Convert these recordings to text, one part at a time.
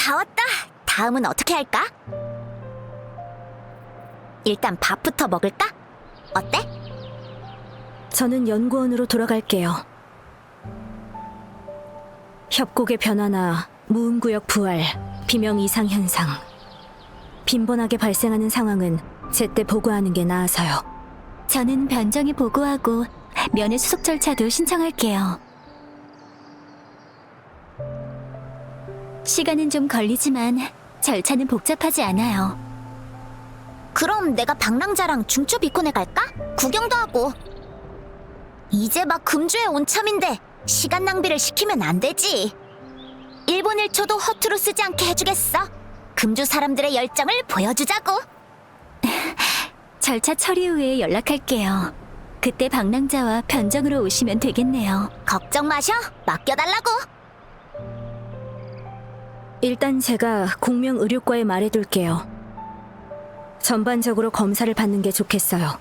다 왔다. 다음은 어떻게 할까? 일단 밥부터 먹을까? 어때? 저는 연구원으로 돌아갈게요. 협곡의 변화나 무음구역 부활, 비명 이상 현상. 빈번하게 발생하는 상황은 제때 보고하는 게 나아서요. 저는 변정이 보고하고 면회 수속 절차도 신청할게요. 시간은 좀 걸리지만 절차는 복잡하지 않아요. 그럼 내가 방랑자랑 중초 비콘에 갈까? 구경도 하고. 이제 막 금주에 온 참인데 시간 낭비를 시키면 안 되지. 1분 1초도 허투루 쓰지 않게 해주겠어. 금주 사람들의 열정을 보여주자고. 절차 처리 후에 연락할게요. 그때 방랑자와 변정으로 오시면 되겠네요. 걱정 마셔. 맡겨달라고. 일단 제가 공명의료과에 말해둘게요. 전반적으로 검사를 받는 게 좋겠어요.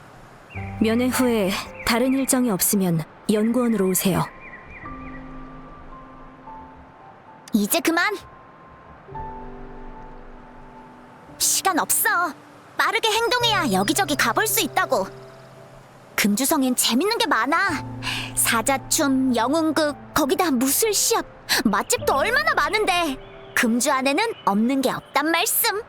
면회 후에 다른 일정이 없으면 연구원으로 오세요. 이제 그만. 시간 없어. 빠르게 행동해야 여기저기 가볼 수 있다고. 금주성엔 재밌는 게 많아. 사자춤, 영웅극, 거기다 무술 시합, 맛집도 얼마나 많은데 금주 안에는 없는 게 없단 말씀.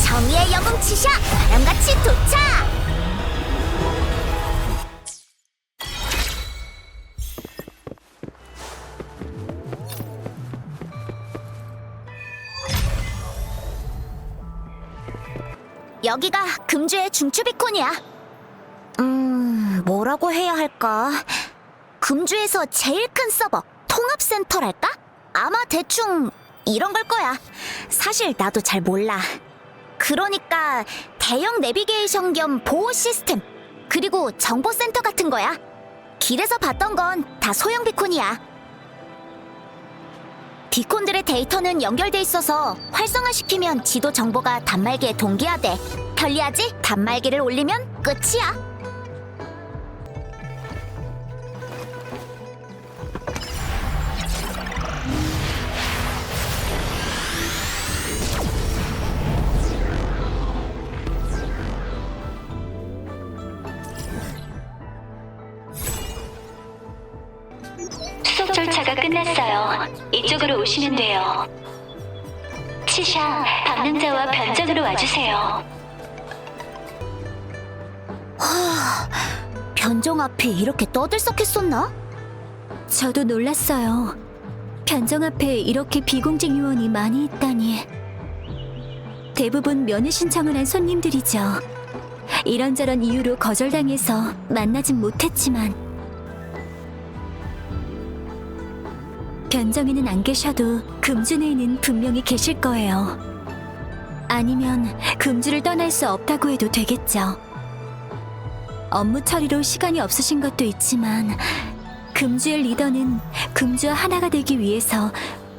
정의의 영웅 치샤 바람같이 도착! 여기가 금주의 중추비콘이야. 뭐라고 해야 할까? 금주에서 제일 큰 서버 통합센터랄까? 아마 대충 이런 걸 거야. 사실 나도 잘 몰라. 그러니까 대형 내비게이션 겸 보호 시스템, 그리고 정보센터 같은 거야. 길에서 봤던 건 다 소형 비콘이야. 비콘들의 데이터는 연결돼 있어서 활성화시키면 지도 정보가 단말기에 동기화돼. 편리하지? 단말기를 올리면 끝이야. 수속 절차가 끝났어요. 이쪽으로 오시면 돼요. 치샤, 방랑자와 변정으로 와주세요. 변정 앞이 이렇게 떠들썩했었나? 저도 놀랐어요. 변정 앞에 이렇게 비공직 요원이 많이 있다니. 대부분 면회 신청을 한 손님들이죠. 이런저런 이유로 거절당해서 만나진 못했지만 변정에는 안 계셔도 금주 내에는 분명히 계실 거예요. 아니면 금주를 떠날 수 없다고 해도 되겠죠. 업무 처리로 시간이 없으신 것도 있지만 금주의 리더는 금주와 하나가 되기 위해서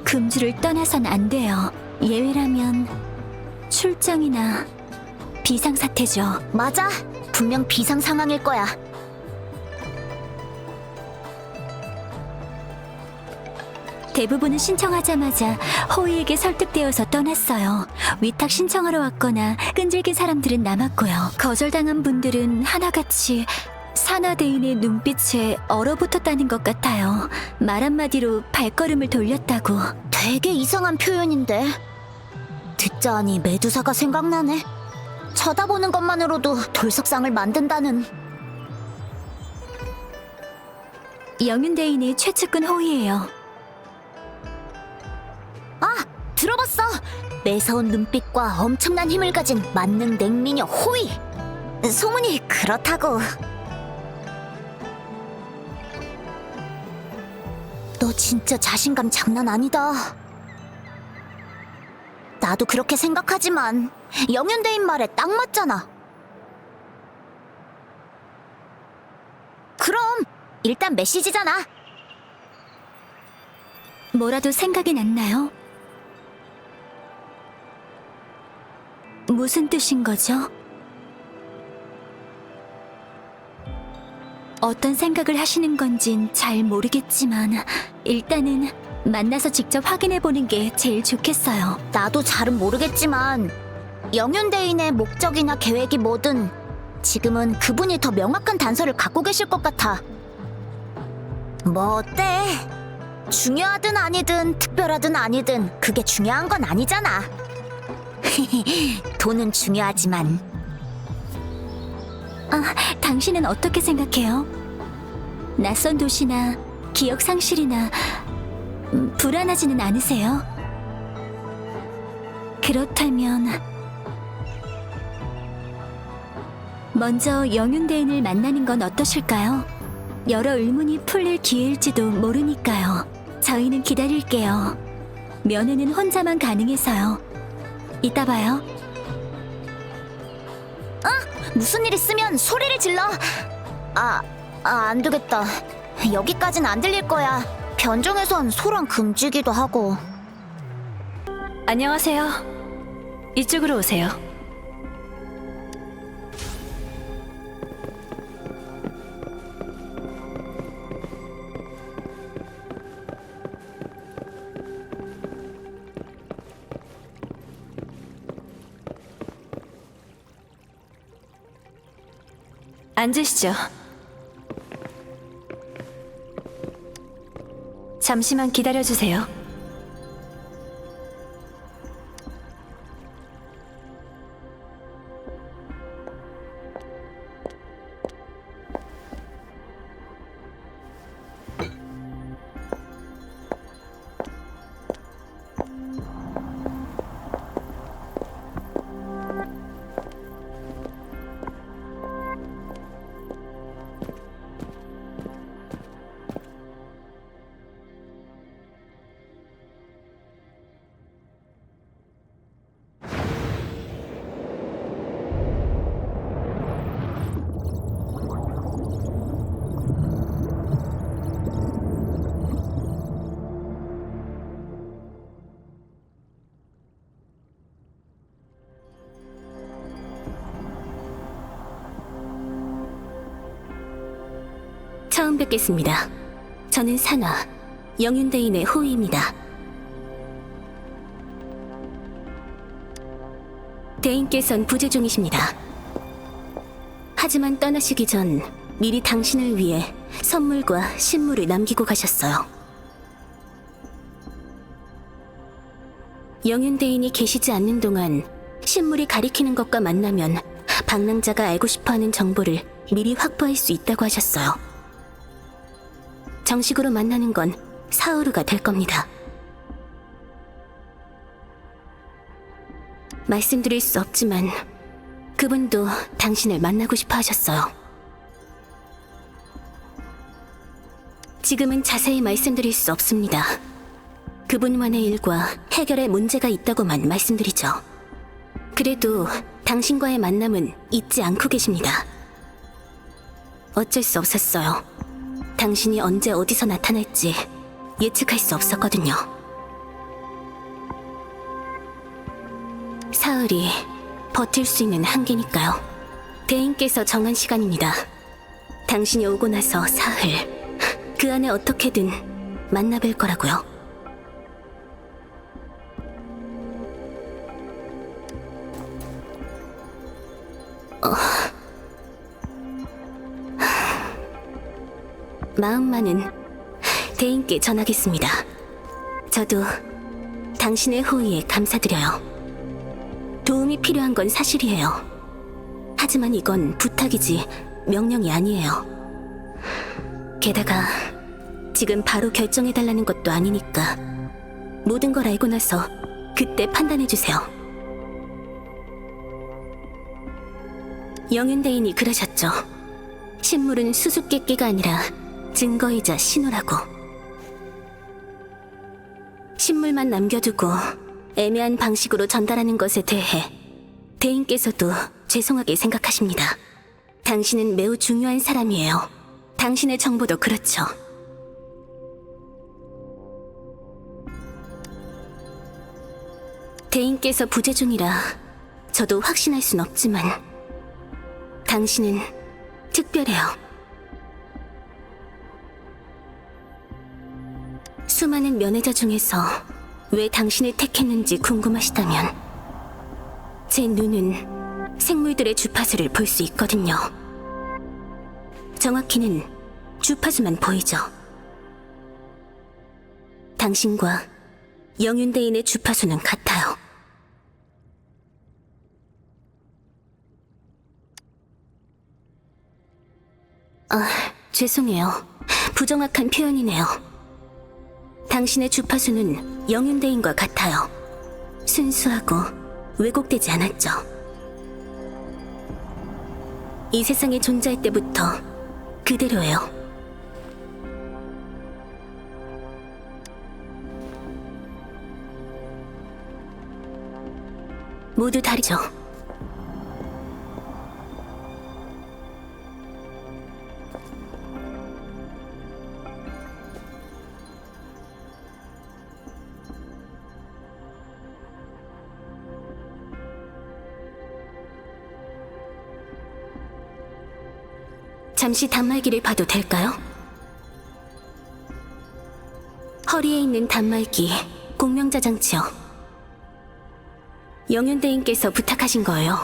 금주를 떠나선 안 돼요. 예외라면 출장이나 비상사태죠. 맞아. 분명 비상 상황일 거야. 대부분은 신청하자마자 호의에게 설득되어서 떠났어요. 위탁 신청하러 왔거나 끈질긴 사람들은 남았고요. 거절당한 분들은 하나같이 산화대인의 눈빛에 얼어붙었다는 것 같아요. 말 한마디로 발걸음을 돌렸다고. 되게 이상한 표현인데. 듣자 하니 메두사가 생각나네. 쳐다보는 것만으로도 돌석상을 만든다는. 영윤대인의 최측근 호위예요. 아, 들어봤어. 매서운 눈빛과 엄청난 힘을 가진 만능 냉미녀 호위. 소문이 그렇다고. 너 진짜 자신감 장난 아니다. 나도 그렇게 생각하지만 영윤대인 말에 딱 맞잖아. 그럼 일단 메시지잖아. 뭐라도 생각이 났나요? 무슨 뜻인 거죠? 어떤 생각을 하시는 건진 잘 모르겠지만 일단은 만나서 직접 확인해보는 게 제일 좋겠어요. 나도 잘은 모르겠지만 영윤대인의 목적이나 계획이 뭐든 지금은 그분이 더 명확한 단서를 갖고 계실 것 같아. 뭐 어때? 중요하든 아니든 특별하든 아니든 그게 중요한 건 아니잖아. 돈은 중요하지만. 당신은 어떻게 생각해요? 낯선 도시나 기억 상실이나 불안하지는 않으세요? 그렇다면 먼저 영윤대인을 만나는 건 어떠실까요? 여러 의문이 풀릴 기회일지도 모르니까요. 저희는 기다릴게요. 면회는 혼자만 가능해서요. 이따 봐요. 무슨 일 있으면 소리를 질러. 안 되겠다. 여기까진 안 들릴 거야. 변종에선 소랑 금지기도 하고. 안녕하세요. 이쪽으로 오세요. 앉으시죠. 잠시만 기다려주세요. 처음 뵙겠습니다. 저는 산화, 영윤대인의 호위입니다. 대인께선 부재 중이십니다. 하지만 떠나시기 전 미리 당신을 위해 선물과 신물을 남기고 가셨어요. 영윤대인이 계시지 않는 동안 신물이 가리키는 것과 만나면 방랑자가 알고 싶어하는 정보를 미리 확보할 수 있다고 하셨어요. 정식으로 만나는 건 사우르가 될 겁니다. 말씀드릴 수 없지만 그분도 당신을 만나고 싶어 하셨어요. 지금은 자세히 말씀드릴 수 없습니다. 그분만의 일과 해결에 문제가 있다고만 말씀드리죠. 그래도 당신과의 만남은 잊지 않고 계십니다. 어쩔 수 없었어요. 당신이 언제 어디서 나타날지 예측할 수 없었거든요. 사흘이 버틸 수 있는 한계니까요. 대인께서 정한 시간입니다. 당신이 오고 나서 사흘, 그 안에 어떻게든 만나뵐 거라고요. 마음만은 대인께 전하겠습니다. 저도 당신의 호의에 감사드려요. 도움이 필요한 건 사실이에요. 하지만 이건 부탁이지 명령이 아니에요. 게다가 지금 바로 결정해달라는 것도 아니니까 모든 걸 알고 나서 그때 판단해주세요. 영윤대인이 그러셨죠. 신물은 수수께끼가 아니라 증거이자 신호라고. 신물만 남겨두고 애매한 방식으로 전달하는 것에 대해 대인께서도 죄송하게 생각하십니다. 당신은 매우 중요한 사람이에요. 당신의 정보도 그렇죠. 대인께서 부재 중이라 저도 확신할 순 없지만 당신은 특별해요. 수많은 면회자 중에서 왜 당신을 택했는지 궁금하시다면 제 눈은 생물들의 주파수를 볼 수 있거든요. 정확히는 주파수만 보이죠. 당신과 영윤대인의 주파수는 같아요. 죄송해요. 부정확한 표현이네요. 당신의 주파수는 영윤대인과 같아요. 순수하고 왜곡되지 않았죠. 이 세상에 존재할 때부터 그대로예요. 모두 다르죠. 잠시 단말기를 봐도 될까요? 허리에 있는 단말기, 공명자 장치요. 영윤대인께서 부탁하신 거예요.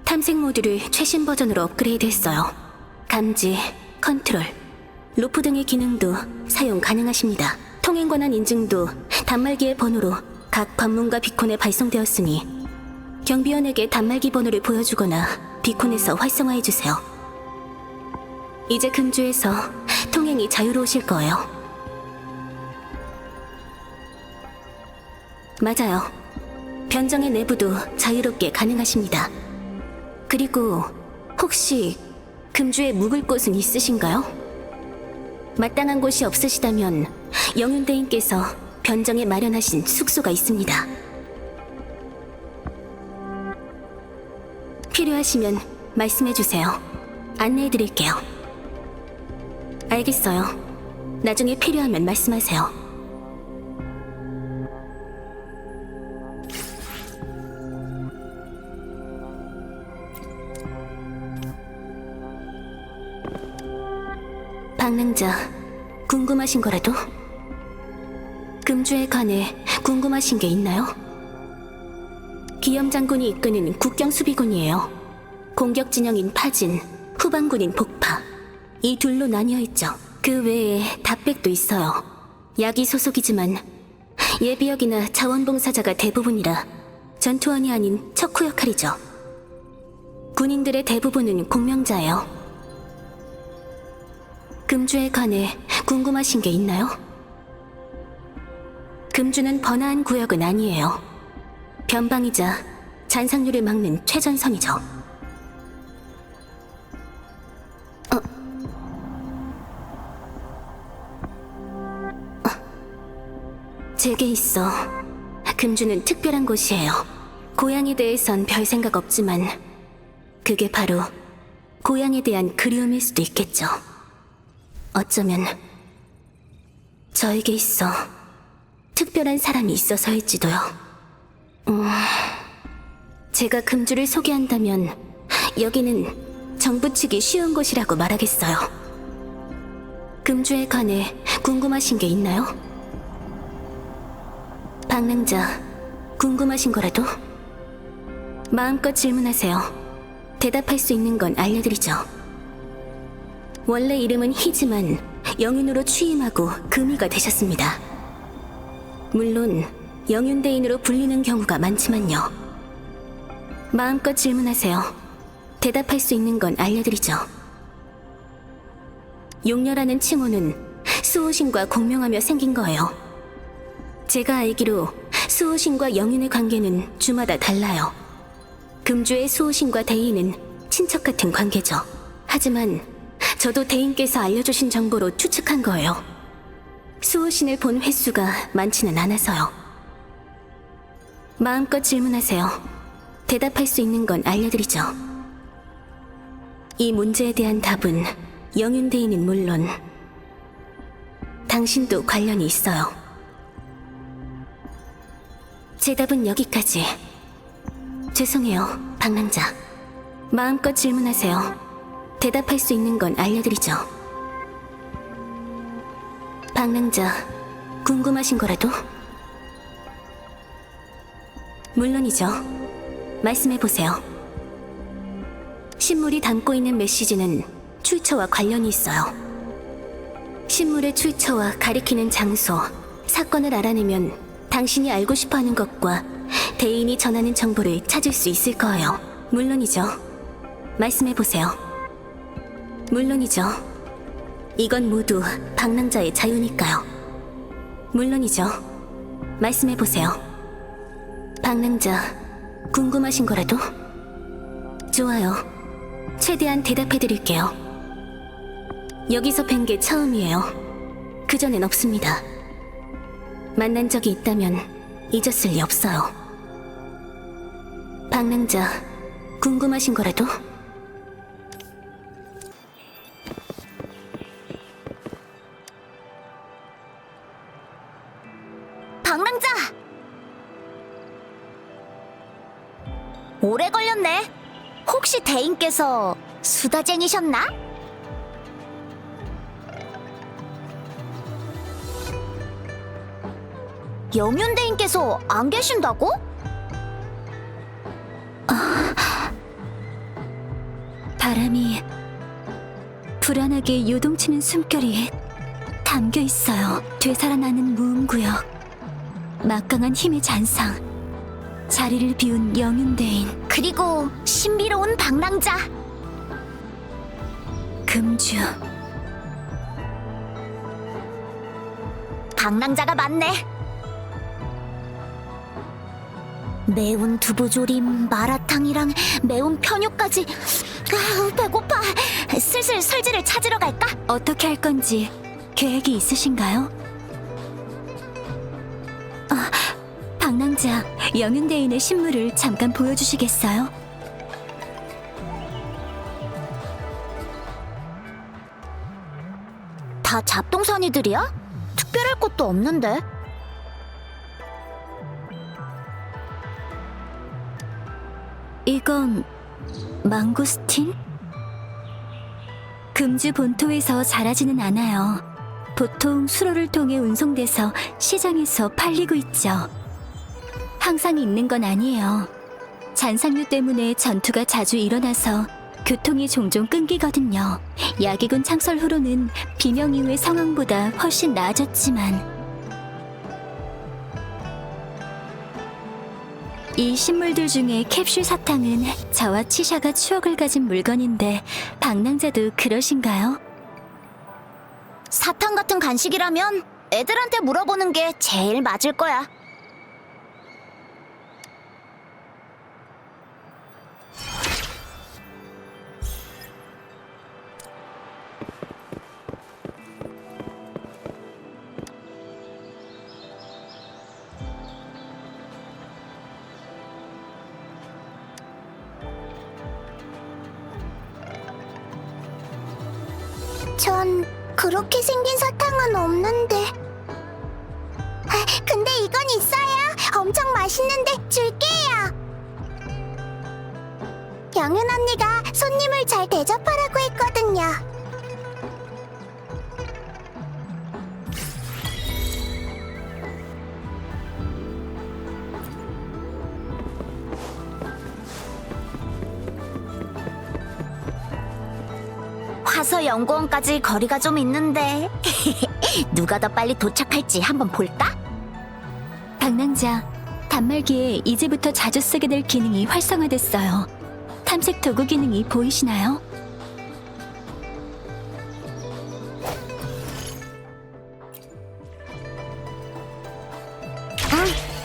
탐색 모듈을 최신 버전으로 업그레이드했어요. 감지, 컨트롤, 로프 등의 기능도 사용 가능하십니다. 통행 권한 인증도 단말기의 번호로 각 관문과 비콘에 발송되었으니 경비원에게 단말기 번호를 보여주거나 비콘에서 활성화해주세요. 이제 금주에서 통행이 자유로우실 거예요. 맞아요. 변정의 내부도 자유롭게 가능하십니다. 그리고 혹시 금주에 묵을 곳은 있으신가요? 마땅한 곳이 없으시다면 영윤대인께서 변정에 마련하신 숙소가 있습니다. 필요하시면 말씀해주세요. 안내해드릴게요. 알겠어요. 나중에 필요하면 말씀하세요. 방랑자, 궁금하신 거라도? 금주에 관해 궁금하신 게 있나요? 기염 장군이 이끄는 국경수비군이에요. 공격 진영인 파진, 후방군인 복파, 이 둘로 나뉘어 있죠. 그 외에 답백도 있어요. 야기 소속이지만 예비역이나 자원봉사자가 대부분이라 전투원이 아닌 척후 역할이죠. 군인들의 대부분은 공명자예요. 금주에 관해 궁금하신 게 있나요? 금주는 번화한 구역은 아니에요. 변방이자 잔상류를 막는 최전선이죠. 제게 있어. 금주는 특별한 곳이에요. 고향에 대해선 별 생각 없지만 그게 바로 고향에 대한 그리움일 수도 있겠죠. 어쩌면 저에게 있어 특별한 사람이 있어서일지도요. 제가 금주를 소개한다면 여기는 정부치기 쉬운 곳이라고 말하겠어요. 금주에 관해 궁금하신 게 있나요? 방랑자, 궁금하신 거라도? 마음껏 질문하세요. 대답할 수 있는 건 알려드리죠. 원래 이름은 희지만 영윤으로 취임하고 금이가 되셨습니다. 물론 영윤대인으로 불리는 경우가 많지만요. 마음껏 질문하세요. 대답할 수 있는 건 알려드리죠. 용녀라는 칭호는 수호신과 공명하며 생긴 거예요. 제가 알기로 수호신과 영윤의 관계는 주마다 달라요. 금주의 수호신과 대인은 친척 같은 관계죠. 하지만 저도 대인께서 알려주신 정보로 추측한 거예요. 수호신을 본 횟수가 많지는 않아서요. 마음껏 질문하세요. 대답할 수 있는 건 알려드리죠. 이 문제에 대한 답은 영윤대인은 물론 당신도 관련이 있어요. 제 답은 여기까지. 죄송해요, 방랑자. 마음껏 질문하세요. 대답할 수 있는 건 알려드리죠. 방랑자, 궁금하신 거라도? 물론이죠. 말씀해보세요. 신물이 담고 있는 메시지는 출처와 관련이 있어요. 신물의 출처와 가리키는 장소, 사건을 알아내면 당신이 알고 싶어하는 것과 대인이 전하는 정보를 찾을 수 있을 거예요. 물론이죠. 말씀해보세요. 물론이죠. 이건 모두 방랑자의 자유니까요. 물론이죠. 말씀해보세요. 방랑자, 궁금하신 거라도? 좋아요. 최대한 대답해드릴게요. 여기서 뵌 게 처음이에요. 그전엔 없습니다. 만난 적이 있다면 잊었을 리 없어요. 방랑자, 궁금하신 거라도? 방랑자! 오래 걸렸네. 혹시 대인께서 수다쟁이셨나? 영윤대인께서 안 계신다고? 바람이 불안하게 요동치는 숨결이 담겨 있어요. 되살아나는 무음구역, 막강한 힘의 잔상, 자리를 비운 영윤대인, 그리고 신비로운 방랑자. 금주. 방랑자가 맞네. 매운 두부조림, 마라탕이랑 매운 편육까지. 배고파. 슬슬 설지를 찾으러 갈까? 어떻게 할 건지 계획이 있으신가요? 방랑자, 영윤대인의 신물을 잠깐 보여주시겠어요? 다 잡동사니들이야? 특별할 것도 없는데. 이건 망고스틴? 금주 본토에서 자라지는 않아요. 보통 수로를 통해 운송돼서 시장에서 팔리고 있죠. 항상 있는 건 아니에요. 잔상류 때문에 전투가 자주 일어나서 교통이 종종 끊기거든요. 야기군 창설 후로는 비명 이후의 상황보다 훨씬 나아졌지만 이 식물들 중에 캡슐 사탕은 저와 치샤가 추억을 가진 물건인데 방랑자도 그러신가요? 사탕 같은 간식이라면 애들한테 물어보는 게 제일 맞을 거야. 전 그렇게 생긴 사탕은 없는데. 근데 이건 있어요. 엄청 맛있는데 줄게요. 영은 언니가 손님을 잘 대접하라고 했거든요. 화서 연구원까지 거리가 좀 있는데 누가 더 빨리 도착할지 한번 볼까? 방랑자, 단말기에 이제부터 자주 쓰게 될 기능이 활성화됐어요. 탐색 도구 기능이 보이시나요?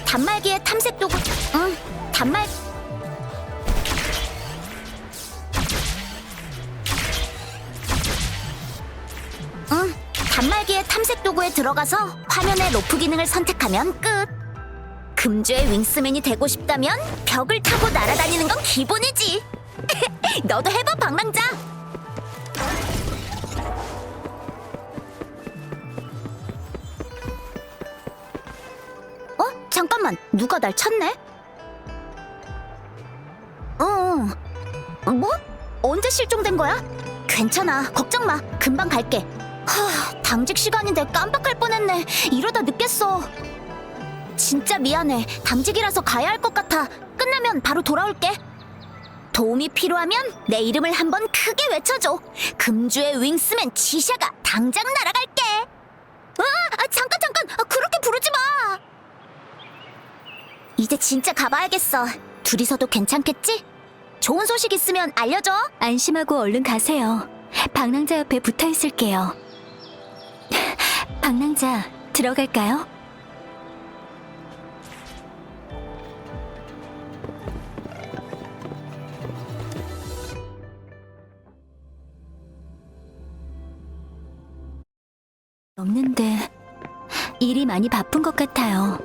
단말기에 탐색 도구. 단말. 단말기의 탐색 도구에 들어가서 화면의 로프 기능을 선택하면 끝. 금주의 윙스맨이 되고 싶다면 벽을 타고 날아다니는 건 기본이지. 너도 해봐, 방랑자. 잠깐만, 누가 날 찾네? 뭐? 언제 실종된 거야? 괜찮아, 걱정 마. 금방 갈게. 당직 시간인데 깜빡할 뻔했네. 이러다 늦겠어. 진짜 미안해. 당직이라서 가야 할 것 같아. 끝나면 바로 돌아올게. 도움이 필요하면 내 이름을 한번 크게 외쳐줘. 금주의 윙스맨 지샤가 당장 날아갈게. 잠깐. 그렇게 부르지 마. 이제 진짜 가봐야겠어. 둘이서도 괜찮겠지? 좋은 소식 있으면 알려줘. 안심하고 얼른 가세요. 방랑자 옆에 붙어 있을게요. 방랑자, 들어갈까요? 없는데 일이 많이 바쁜 것 같아요.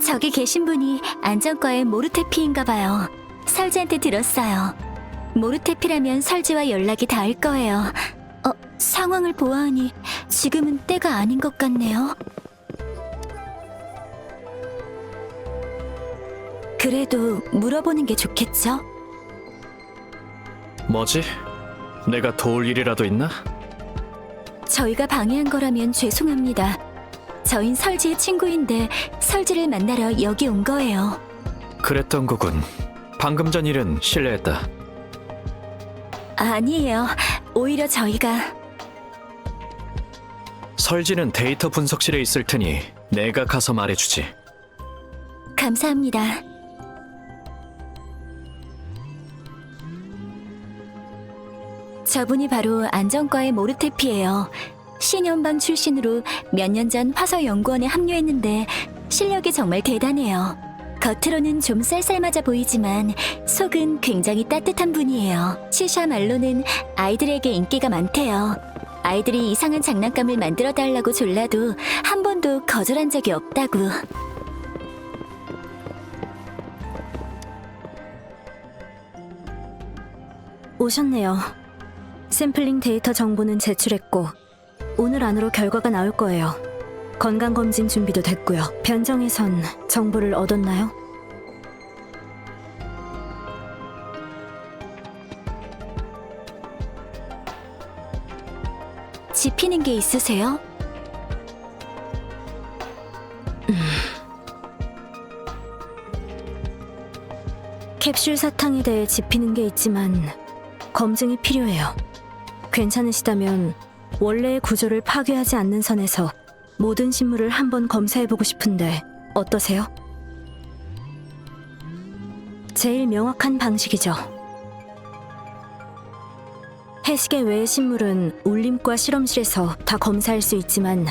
저기 계신 분이 안전과의 모르테피인가 봐요. 설지한테 들었어요. 모르테피라면 설지와 연락이 닿을 거예요. 상황을 보아하니 지금은 때가 아닌 것 같네요. 그래도 물어보는 게 좋겠죠? 뭐지? 내가 도울 일이라도 있나? 저희가 방해한 거라면 죄송합니다. 저흰 설지의 친구인데 설지를 만나러 여기 온 거예요. 그랬던 거군. 방금 전 일은 실례했다. 아니에요. 오히려 저희가... 설지는 데이터 분석실에 있을 테니 내가 가서 말해주지. 감사합니다. 저분이 바로 안전과의 모르테피예요. 신연방 출신으로 몇 년 전 화서 연구원에 합류했는데 실력이 정말 대단해요. 겉으로는 좀 쌀쌀맞아 보이지만 속은 굉장히 따뜻한 분이에요. 시샤 말로는 아이들에게 인기가 많대요. 아이들이 이상한 장난감을 만들어 달라고 졸라도 한 번도 거절한 적이 없다고. 오셨네요. 샘플링 데이터 정보는 제출했고 오늘 안으로 결과가 나올 거예요. 건강검진 준비도 됐고요. 변정에선 정보를 얻었나요? 짚히는 게 있으세요? 캡슐 사탕에 대해 짚히는 게 있지만 검증이 필요해요. 괜찮으시다면 원래의 구조를 파괴하지 않는 선에서 모든 신물을 한번 검사해보고 싶은데 어떠세요? 제일 명확한 방식이죠. 해시계 외의 신물은 울림과 실험실에서 다 검사할 수 있지만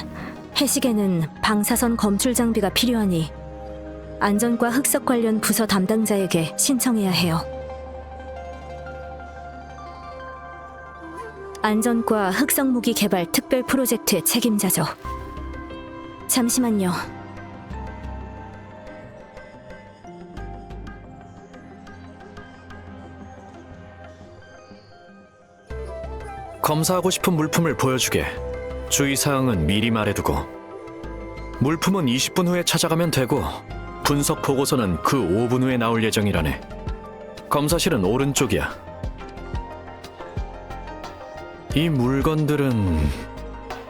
해시계는 방사선 검출 장비가 필요하니 안전과 흑석 관련 부서 담당자에게 신청해야 해요. 안전과 흑석 무기 개발 특별 프로젝트의 책임자죠. 잠시만요. 검사하고 싶은 물품을 보여주게. 주의사항은 미리 말해두고. 물품은 20분 후에 찾아가면 되고 분석 보고서는 그 5분 후에 나올 예정이라네. 검사실은 오른쪽이야. 이 물건들은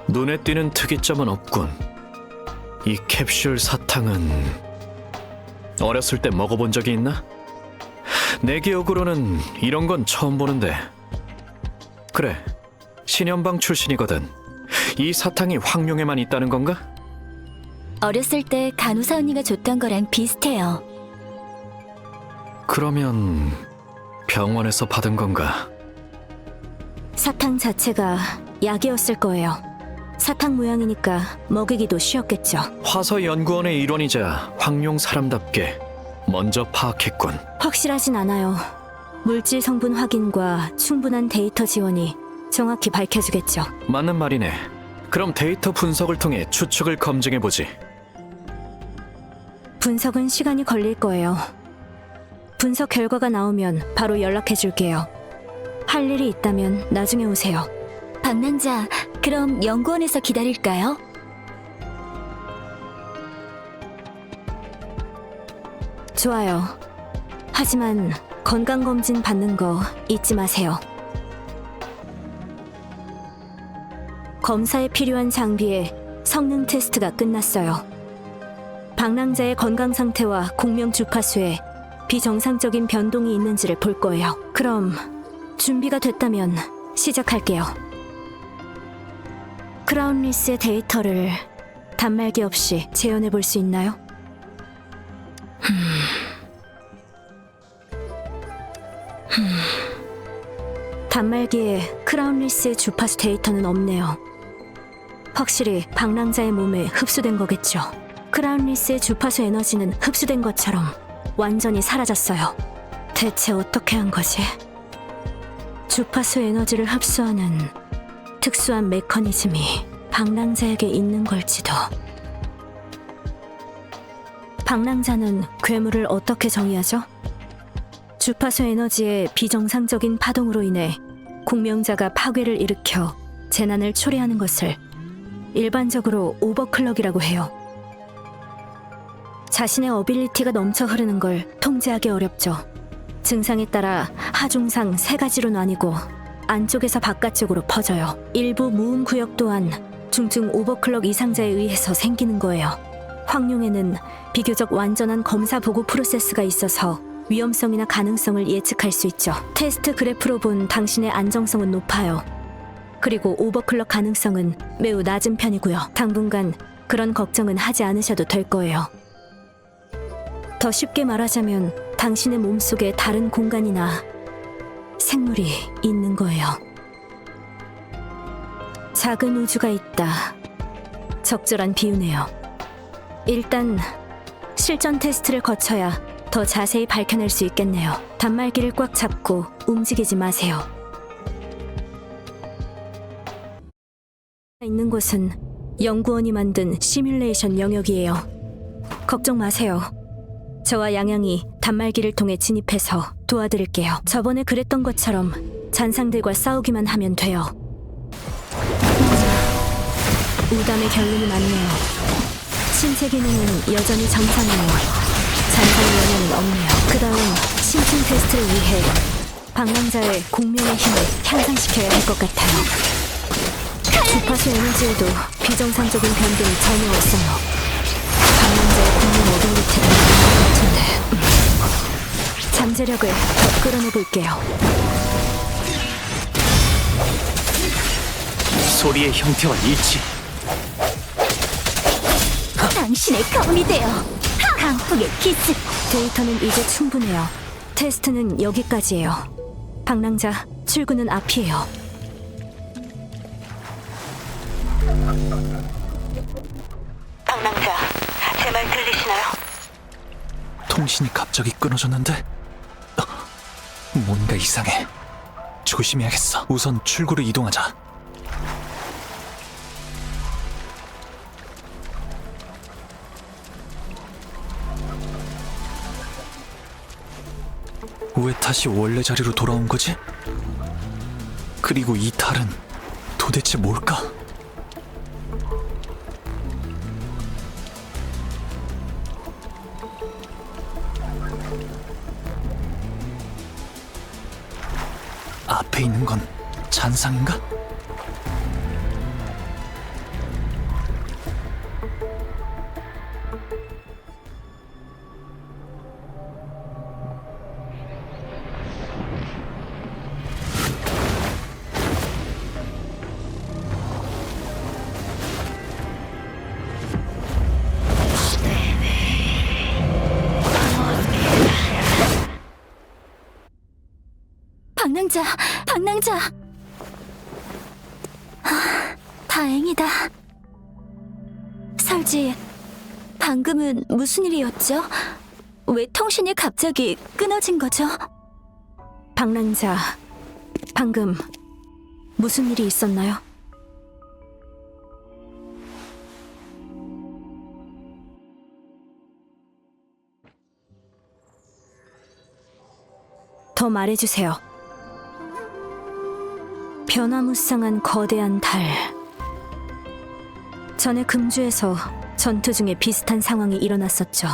눈에 띄는 특이점은 없군. 이 캡슐 사탕은 어렸을 때 먹어본 적이 있나? 내 기억으로는 이런 건 처음 보는데. 그래, 신연방 출신이거든. 이 사탕이 황룡에만 있다는 건가? 어렸을 때 간호사 언니가 줬던 거랑 비슷해요. 그러면 병원에서 받은 건가? 사탕 자체가 약이었을 거예요. 사탕 모양이니까 먹이기도 쉬웠겠죠. 화서 연구원의 일원이자 황룡 사람답게 먼저 파악했군. 확실하진 않아요. 물질 성분 확인과 충분한 데이터 지원이 정확히 밝혀주겠죠. 맞는 말이네. 그럼 데이터 분석을 통해 추측을 검증해보지. 분석은 시간이 걸릴 거예요. 분석 결과가 나오면 바로 연락해 줄게요. 할 일이 있다면 나중에 오세요. 방랑자, 그럼 연구원에서 기다릴까요? 좋아요. 하지만 건강검진 받는 거 잊지 마세요. 검사에 필요한 장비에 성능 테스트가 끝났어요. 방랑자의 건강 상태와 공명 주파수에 비정상적인 변동이 있는지를 볼 거예요. 그럼 준비가 됐다면 시작할게요. 크라운리스의 데이터를 단말기 없이 재현해 볼 수 있나요? 단말기에 크라운리스의 주파수 데이터는 없네요. 확실히 방랑자의 몸에 흡수된 거겠죠. 크라운리스의 주파수 에너지는 흡수된 것처럼 완전히 사라졌어요. 대체 어떻게 한 거지? 주파수 에너지를 흡수하는 특수한 메커니즘이 방랑자에게 있는 걸지도. 방랑자는 괴물을 어떻게 정의하죠? 주파수 에너지의 비정상적인 파동으로 인해 공명자가 파괴를 일으켜 재난을 초래하는 것을 일반적으로 오버클럭이라고 해요. 자신의 어빌리티가 넘쳐 흐르는 걸 통제하기 어렵죠. 증상에 따라 하중상 세 가지로 나뉘고 안쪽에서 바깥쪽으로 퍼져요. 일부 무음 구역 또한 중증 오버클럭 이상자에 의해서 생기는 거예요. 황룡에는 비교적 완전한 검사 보고 프로세스가 있어서 위험성이나 가능성을 예측할 수 있죠. 테스트 그래프로 본 당신의 안정성은 높아요. 그리고 오버클럭 가능성은 매우 낮은 편이고요. 당분간 그런 걱정은 하지 않으셔도 될 거예요. 더 쉽게 말하자면 당신의 몸속에 다른 공간이나 생물이 있는 거예요. 작은 우주가 있다. 적절한 비유네요. 일단 실전 테스트를 거쳐야 더 자세히 밝혀낼 수 있겠네요. 단말기를 꽉 잡고 움직이지 마세요. 있는 곳은 연구원이 만든 시뮬레이션 영역이에요. 걱정 마세요. 저와 양양이 단말기를 통해 진입해서 도와드릴게요. 저번에 그랬던 것처럼 잔상들과 싸우기만 하면 돼요. 우담의 결론이 맞네요. 신체 기능은 여전히 정상이에요. 잔상의 영향은 없네요. 그 다음 심층 테스트를 위해 방랑자의 공명의 힘을 향상시켜야 할 것 같아요. 주파수 에너지에도 비정상적인 변동이 전혀 없어요. 방랑자의 공명 어빌리티가 있는 것 같은데 잠재력을 더 끌어내볼게요. 소리의 형태와 일치. 당신의 가문이 되어 강풍의 키스. 데이터는 이제 충분해요. 테스트는 여기까지예요. 방랑자, 출구는 앞이에요. 방랑자, 제 말 들리시나요? 통신이 갑자기 끊어졌는데? 뭔가 이상해. 조심해야겠어. 우선 출구로 이동하자. 왜 다시 원래 자리로 돌아온 거지? 그리고 이 달은 도대체 뭘까? 앞에 있는 건 잔상인가? 방랑자, 방랑자. 다행이다. 설지, 방금은 무슨 일이었죠? 왜 통신이 갑자기 끊어진 거죠? 방랑자, 방금 무슨 일이 있었나요? 더 말해주세요. 변화무쌍한 거대한 달. 전에 금주에서 전투 중에 비슷한 상황이 일어났었죠.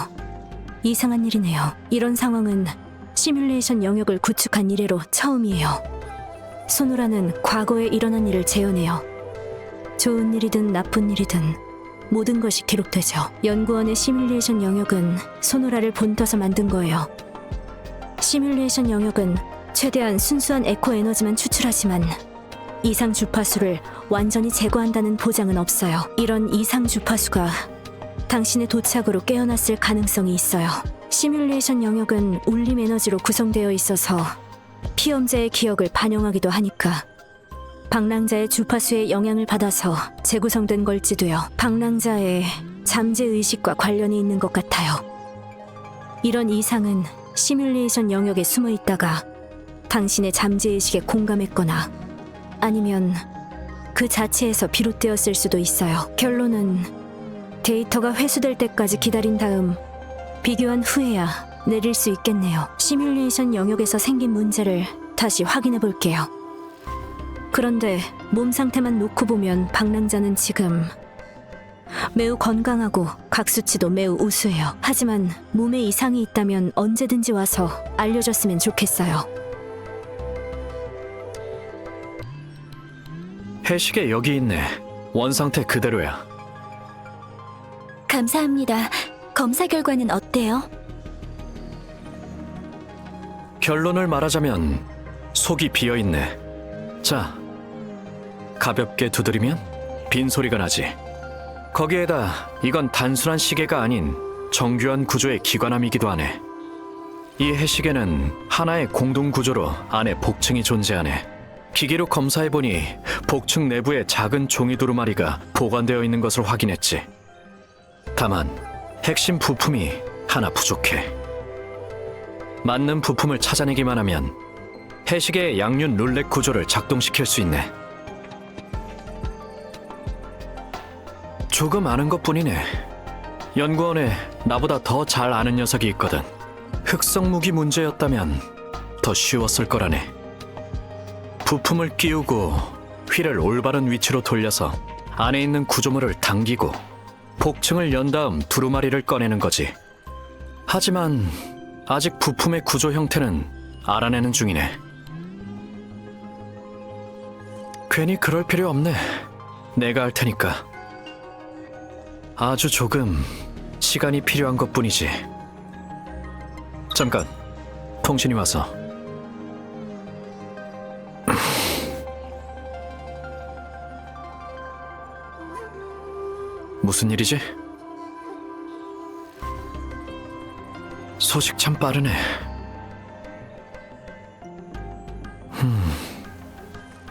이상한 일이네요. 이런 상황은 시뮬레이션 영역을 구축한 이래로 처음이에요. 소노라는 과거에 일어난 일을 재현해요. 좋은 일이든 나쁜 일이든 모든 것이 기록되죠. 연구원의 시뮬레이션 영역은 소노라를 본떠서 만든 거예요. 시뮬레이션 영역은 최대한 순수한 에코 에너지만 추출하지만 이상 주파수를 완전히 제거한다는 보장은 없어요. 이런 이상 주파수가 당신의 도착으로 깨어났을 가능성이 있어요. 시뮬레이션 영역은 울림 에너지로 구성되어 있어서 피험자의 기억을 반영하기도 하니까 방랑자의 주파수에 영향을 받아서 재구성된 걸지도요. 방랑자의 잠재의식과 관련이 있는 것 같아요. 이런 이상은 시뮬레이션 영역에 숨어 있다가 당신의 잠재의식에 공감했거나 아니면 그 자체에서 비롯되었을 수도 있어요. 결론은 데이터가 회수될 때까지 기다린 다음 비교한 후에야 내릴 수 있겠네요. 시뮬레이션 영역에서 생긴 문제를 다시 확인해 볼게요. 그런데 몸 상태만 놓고 보면 방랑자는 지금 매우 건강하고 각 수치도 매우 우수해요. 하지만 몸에 이상이 있다면 언제든지 와서 알려줬으면 좋겠어요. 해시계 여기 있네. 원상태 그대로야. 감사합니다. 검사 결과는 어때요? 결론을 말하자면 속이 비어있네. 자, 가볍게 두드리면 빈소리가 나지. 거기에다 이건 단순한 시계가 아닌 정교한 구조의 기관함이기도 하네. 이 해시계는 하나의 공동 구조로 안에 복층이 존재하네. 기계로 검사해보니 복층 내부에 작은 종이 두루마리가 보관되어 있는 것을 확인했지. 다만 핵심 부품이 하나 부족해. 맞는 부품을 찾아내기만 하면 해시계의 양륜 룰렛 구조를 작동시킬 수 있네. 조금 아는 것뿐이네. 연구원에 나보다 더 잘 아는 녀석이 있거든. 흑성 무기 문제였다면 더 쉬웠을 거라네. 부품을 끼우고 휠을 올바른 위치로 돌려서 안에 있는 구조물을 당기고 복층을 연 다음 두루마리를 꺼내는 거지. 하지만 아직 부품의 구조 형태는 알아내는 중이네. 괜히 그럴 필요 없네. 내가 할 테니까. 아주 조금 시간이 필요한 것뿐이지. 잠깐, 통신이 와서. 무슨 일이지? 소식 참 빠르네.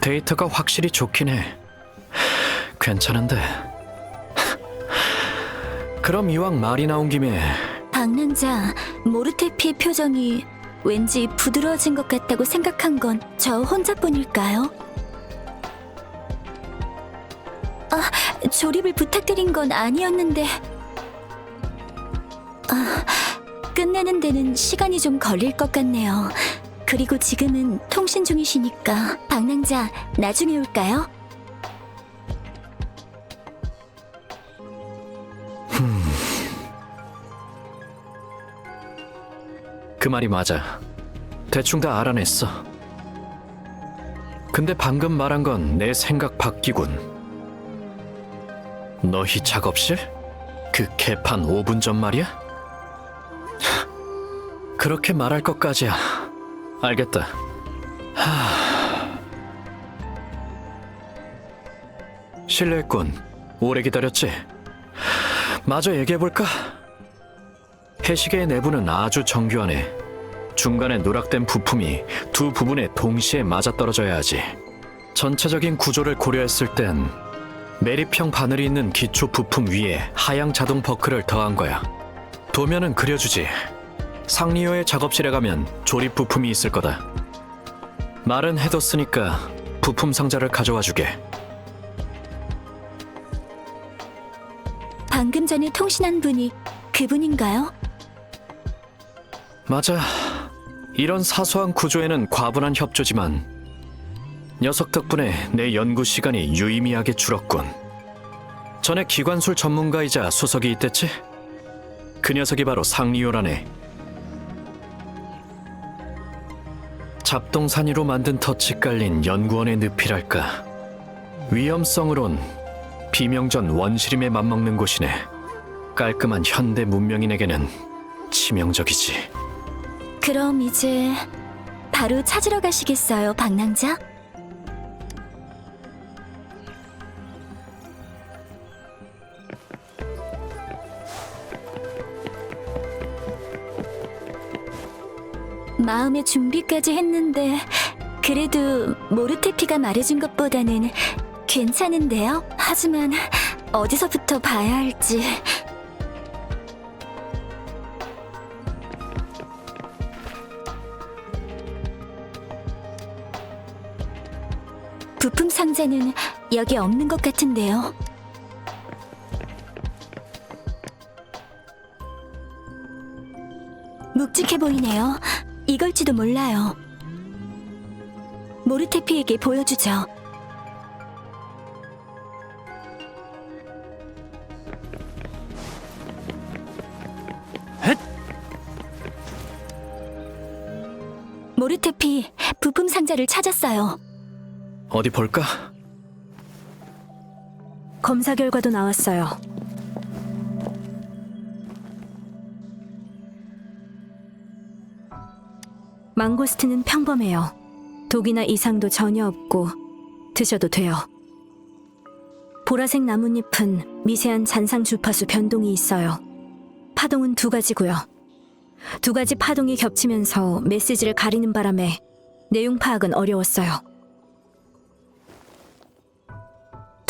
데이터가 확실히 좋긴 해. 괜찮은데. 그럼 이왕 말이 나온 김에 방랑자, 모르테피의 표정이 왠지 부드러워진 것 같다고 생각한 건 저 혼자뿐일까요? 조립을 부탁드린 건 아니었는데 끝내는 데는 시간이 좀 걸릴 것 같네요. 그리고 지금은 통신 중이시니까 방랑자, 나중에 올까요? 그 말이 맞아. 대충 다 알아냈어. 근데 방금 말한 건 내 생각 밖이군. 너희 작업실? 그 개판 5분 전 말이야? 그렇게 말할 것까지야. 알겠다. 실례했군. 오래 기다렸지? 마저 얘기해볼까? 해시계의 내부는 아주 정교하네. 중간에 누락된 부품이 두 부분에 동시에 맞아떨어져야 하지. 전체적인 구조를 고려했을 땐 매립형 바늘이 있는 기초 부품 위에 하향 자동 버클을 더한 거야. 도면은 그려주지. 상리호의 작업실에 가면 조립 부품이 있을 거다. 말은 해뒀으니까 부품 상자를 가져와 주게. 방금 전에 통신한 분이 그분인가요? 맞아. 이런 사소한 구조에는 과분한 협조지만 녀석 덕분에 내 연구 시간이 유의미하게 줄었군. 전에 기관술 전문가이자 수석이 있댔지? 그 녀석이 바로 상리호라네. 잡동사니로 만든 덫이 깔린 연구원의 늪이랄까. 위험성으론 비명전 원시림에 맞먹는 곳이네. 깔끔한 현대 문명인에게는 치명적이지. 그럼 이제 바로 찾으러 가시겠어요, 방랑자? 마음의 준비까지 했는데 그래도 모르테피가 말해준 것보다는 괜찮은데요? 하지만 어디서부터 봐야 할지... 부품 상자는 여기 없는 것 같은데요. 묵직해 보이네요. 이걸지도 몰라요. 모르테피에게 보여주죠. 모르테피, 부품 상자를 찾았어요. 어디 볼까? 검사 결과도 나왔어요. 망고스틴은 평범해요. 독이나 이상도 전혀 없고 드셔도 돼요. 보라색 나뭇잎은 미세한 잔상 주파수 변동이 있어요. 파동은 2가지고요. 2가지 파동이 겹치면서 메시지를 가리는 바람에 내용 파악은 어려웠어요.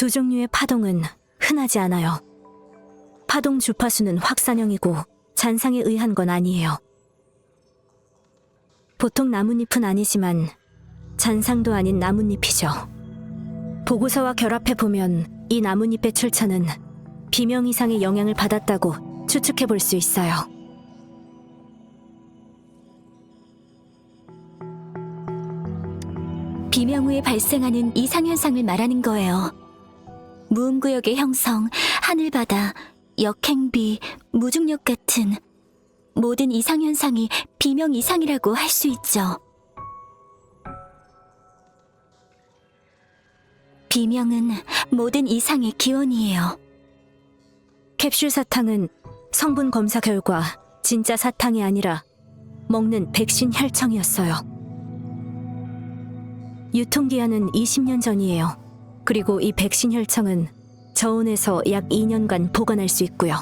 2 종류의 파동은 흔하지 않아요. 파동 주파수는 확산형이고 잔상에 의한 건 아니에요. 보통 나뭇잎은 아니지만 잔상도 아닌 나뭇잎이죠. 보고서와 결합해보면 이 나뭇잎의 출처는 비명 이상의 영향을 받았다고 추측해 볼 수 있어요. 비명 후에 발생하는 이상현상을 말하는 거예요. 무음구역의 형성, 하늘바다, 역행비, 무중력 같은 모든 이상현상이 비명 이상이라고 할 수 있죠. 비명은 모든 이상의 기원이에요. 캡슐 사탕은 성분 검사 결과 진짜 사탕이 아니라 먹는 백신 혈청이었어요. 유통기한은 20년 전이에요. 그리고 이 백신 혈청은 저온에서 약 2년간 보관할 수 있고요.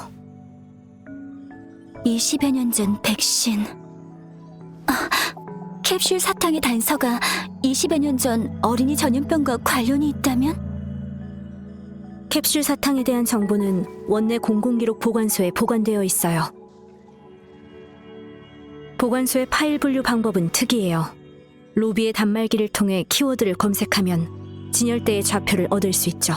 20여 년 전 백신... 캡슐 사탕의 단서가 20여 년 전 어린이 전염병과 관련이 있다면? 캡슐 사탕에 대한 정보는 원내 공공기록 보관소에 보관되어 있어요. 보관소의 파일 분류 방법은 특이해요. 로비의 단말기를 통해 키워드를 검색하면 진열대의 좌표를 얻을 수 있죠.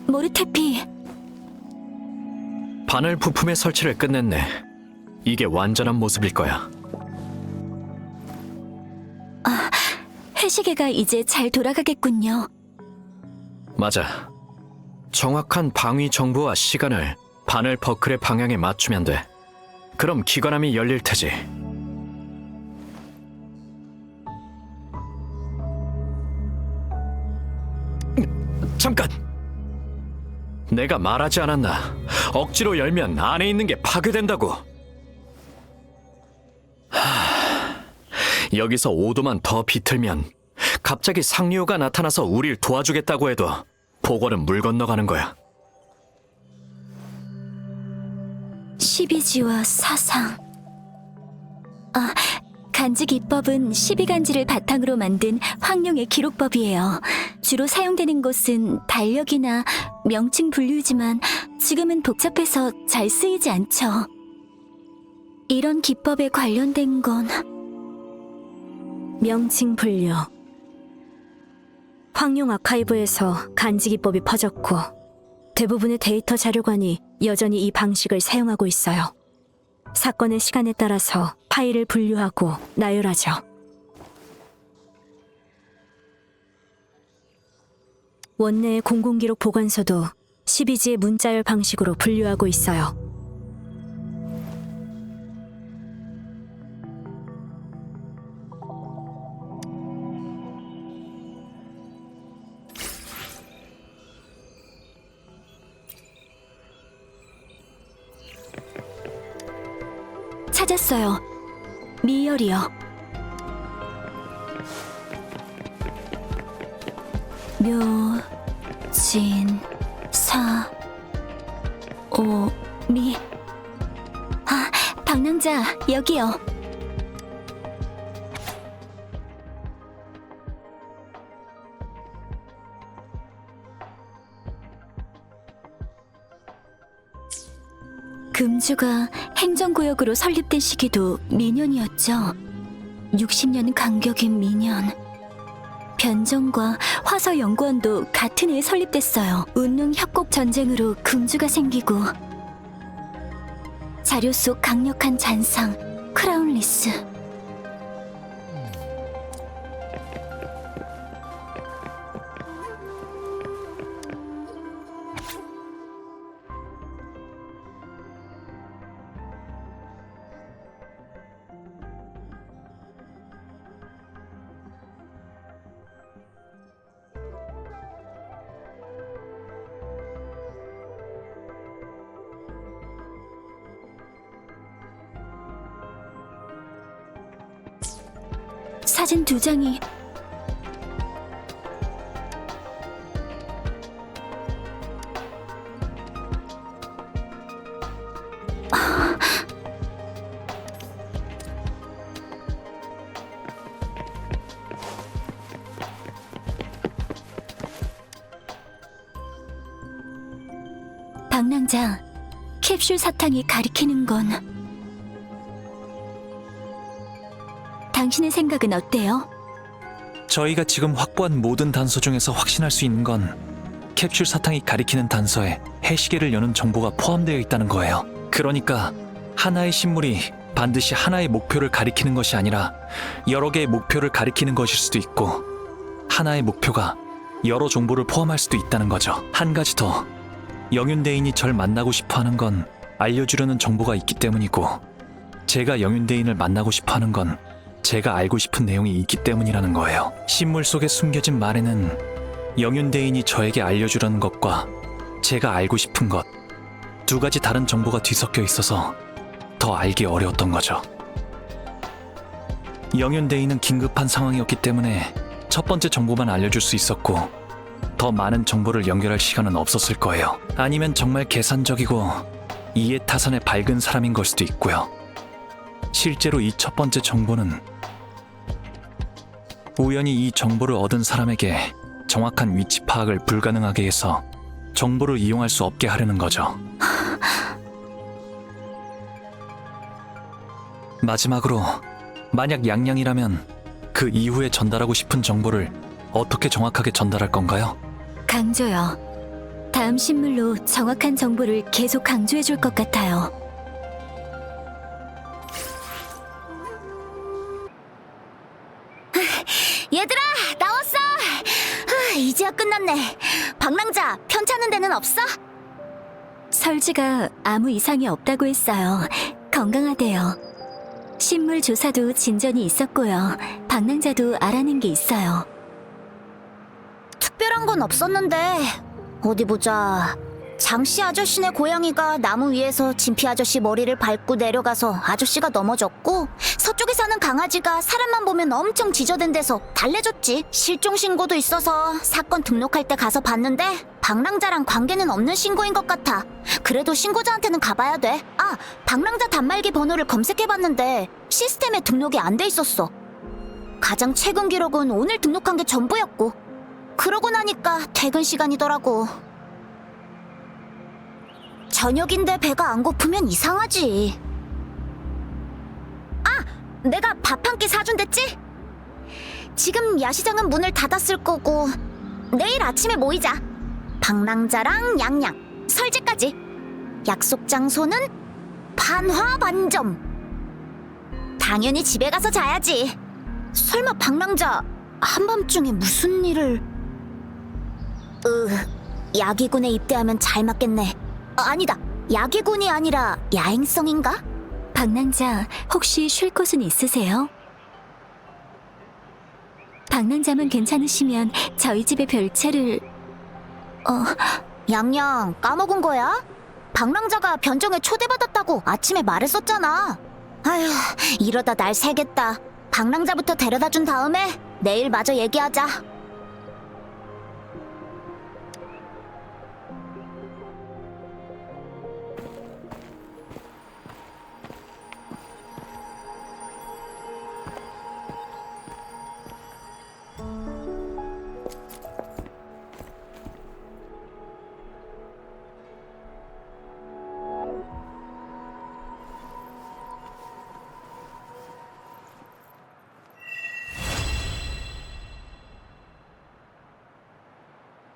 모르테피... 바늘 부품의 설치를 끝냈네. 이게 완전한 모습일 거야. 회시계가 이제 잘 돌아가겠군요. 맞아. 정확한 방위 정보와 시간을 바늘 버클의 방향에 맞추면 돼. 그럼 기관함이 열릴 테지. 잠깐! 내가 말하지 않았나? 억지로 열면 안에 있는 게 파괴된다고. 여기서 5도만 더 비틀면 갑자기 상리호가 나타나서 우릴 도와주겠다고 해도 보궐은 물 건너가는 거야. 12지와 사상. 간지 기법은 12간지를 바탕으로 만든 황룡의 기록법이에요. 주로 사용되는 것은 달력이나 명칭 분류이지만 지금은 복잡해서 잘 쓰이지 않죠. 이런 기법에 관련된 건 명칭 분류. 황룡 아카이브에서 간지 기법이 퍼졌고 대부분의 데이터 자료관이 여전히 이 방식을 사용하고 있어요. 사건의 시간에 따라서 파일을 분류하고 나열하죠. 원내의 공공기록 보관소도 12지의 문자열 방식으로 분류하고 있어요. 찾았어요. 미열이요. 묘, 진, 사, 오, 미. 방랑자, 여기요. 금주가 행정구역으로 설립된 시기도 미년이었죠. 60년 간격인 미년. 변정과 화서연구원도 같은 해에 설립됐어요. 운능 협곡 전쟁으로 금주가 생기고 자료 속 강력한 잔상 크라운리스. 사진 2장이 방랑자, 캡슐 사탕이 가리키는 건 당신의 생각은 어때요? 저희가 지금 확보한 모든 단서 중에서 확신할 수 있는 건 캡슐 사탕이 가리키는 단서에 해시계를 여는 정보가 포함되어 있다는 거예요. 그러니까 하나의 신물이 반드시 하나의 목표를 가리키는 것이 아니라 여러 개의 목표를 가리키는 것일 수도 있고 하나의 목표가 여러 정보를 포함할 수도 있다는 거죠. 한 가지 더, 영윤대인이 절 만나고 싶어하는 건 알려주려는 정보가 있기 때문이고 제가 영윤대인을 만나고 싶어하는 건 제가 알고 싶은 내용이 있기 때문이라는 거예요. 신물 속에 숨겨진 말에는 영윤대인이 저에게 알려주려는 것과 제가 알고 싶은 것, 두 가지 다른 정보가 뒤섞여 있어서 더 알기 어려웠던 거죠. 영윤대인은 긴급한 상황이었기 때문에 첫 번째 정보만 알려줄 수 있었고 더 많은 정보를 연결할 시간은 없었을 거예요. 아니면 정말 계산적이고 이해타산에 밝은 사람인 걸 수도 있고요. 실제로 이 첫 번째 정보는 우연히 이 정보를 얻은 사람에게 정확한 위치 파악을 불가능하게 해서 정보를 이용할 수 없게 하려는 거죠. 마지막으로, 만약 양양이라면 그 이후에 전달하고 싶은 정보를 어떻게 정확하게 전달할 건가요? 강조요. 다음 신물로 정확한 정보를 계속 강조해 줄 것 같아요. 얘들아, 나왔어. 이제야 끝났네. 방랑자, 편찮은 데는 없어? 설지가 아무 이상이 없다고 했어요. 건강하대요. 신물 조사도 진전이 있었고요. 방랑자도 알아낸 게 있어요. 특별한 건 없었는데 어디 보자. 장씨 아저씨네 고양이가 나무 위에서 진피 아저씨 머리를 밟고 내려가서 아저씨가 넘어졌고 서쪽에 사는 강아지가 사람만 보면 엄청 지저댄 데서 달래줬지. 실종 신고도 있어서 사건 등록할 때 가서 봤는데 방랑자랑 관계는 없는 신고인 것 같아. 그래도 신고자한테는 가봐야 돼. 아, 방랑자 단말기 번호를 검색해봤는데 시스템에 등록이 안 돼 있었어. 가장 최근 기록은 오늘 등록한 게 전부였고, 그러고 나니까 퇴근 시간이더라고. 저녁인데 배가 안 고프면 이상하지. 아! 내가 밥 한 끼 사준댔지? 지금 야시장은 문을 닫았을 거고 내일 아침에 모이자. 방랑자랑 양양, 설제까지. 약속 장소는 반화반점. 당연히 집에 가서 자야지. 설마 방랑자 한밤중에 무슨 일을... 야기군에 입대하면 잘 맞겠네. 아니다, 야기군이 아니라 야행성인가? 방랑자, 혹시 쉴 곳은 있으세요? 방랑자만 괜찮으시면 저희 집에 별채를... 양양, 까먹은 거야? 방랑자가 변정에 초대받았다고 아침에 말했었잖아. 아휴, 이러다 날 새겠다. 방랑자부터 데려다 준 다음에 내일 마저 얘기하자.